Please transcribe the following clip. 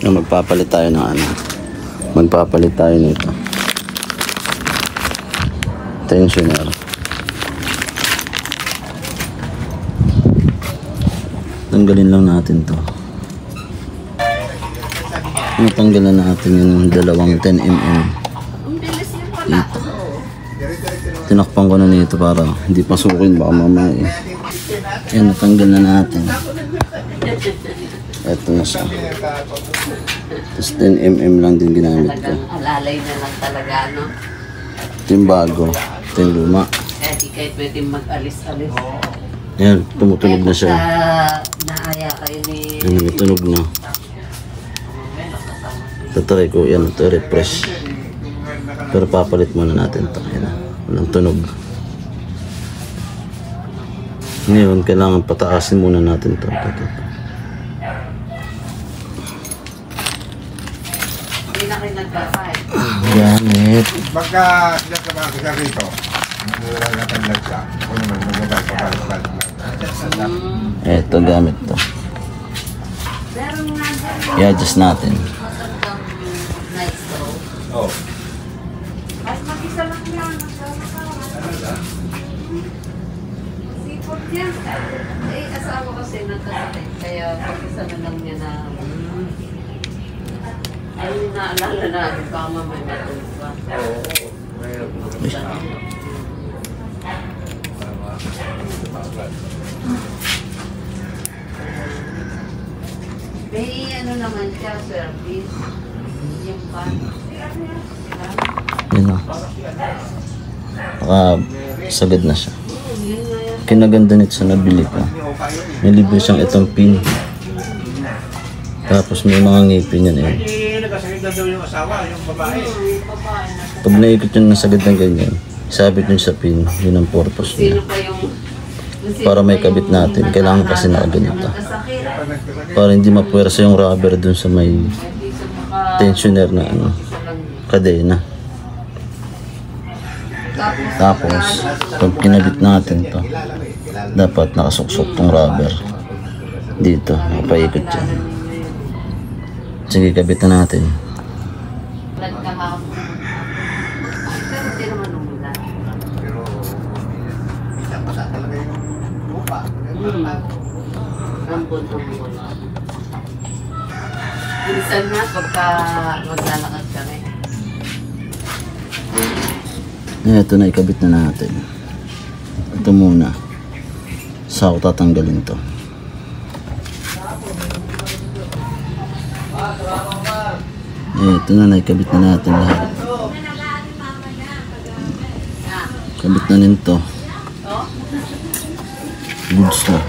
Magpapalit tayo ng ano. Magpapalit tayo nito. Tensioner. Tanggalin lang natin to. Natanggalan natin yung dalawang 10mm. Dito. Tinakpan ko na nito para hindi pasukin, baka mamaya eh. Ayan, natanggal na natin. Ito na siya. Tapos 10mm lang din ginamit ko. Alalay na lang talaga, no? Ito yung bago. Ito yung luma. Kaya di kayo pwede mag-alis-alis. Ayan, tumutunog na siya. Naaya kayo ni... Ayan, tunog na. Tatry ko, yan, ito refresh. Pero papalit muna natin ito. Ayan, walang tunog. Ngayon, kailangan pataasin muna natin ito. Hindi na kayo nagkakain. Gamit. Pagka sinasama ka rito, nataglag siya. Ako naman, magbabalit. Ito, gamit to. I-adjust natin. Oh. Mas mag-isa lang yan. Sipot yan. Eh, asawa kasi nagkasakit. Kaya mag-isa na lang niya na... Ay, naalala natin. Baka mamay matulog pa. May ano naman siya, service. Yung pan. Yan o. Sagad na siya. Kinaganda nito sa nabili ko. May libre siyang itong pin. Tapos may mga ngipin yan eh. Nagkasakit na daw yung asawa, yung babae. Pag naikot yun ng sagad ng ganyan, sabit yun sa pin. Yun ang purpose niya. Para may kabit natin, kailangan kasi nakaganito. Para hindi mapuwersa yung rubber dun sa may tensioner na ano, kadena. Tapos, pag kinabit natin to, dapat nakasuksok tong rubber. Dito, napaikot yan. Sige, kabit na natin. Minsan na pagka maglalakad kami. Ito na, ikabit na natin. Ito muna. Saka ko tatanggalin to. Ito na, naikabit na natin lahat. Kabit na nito. Goods na.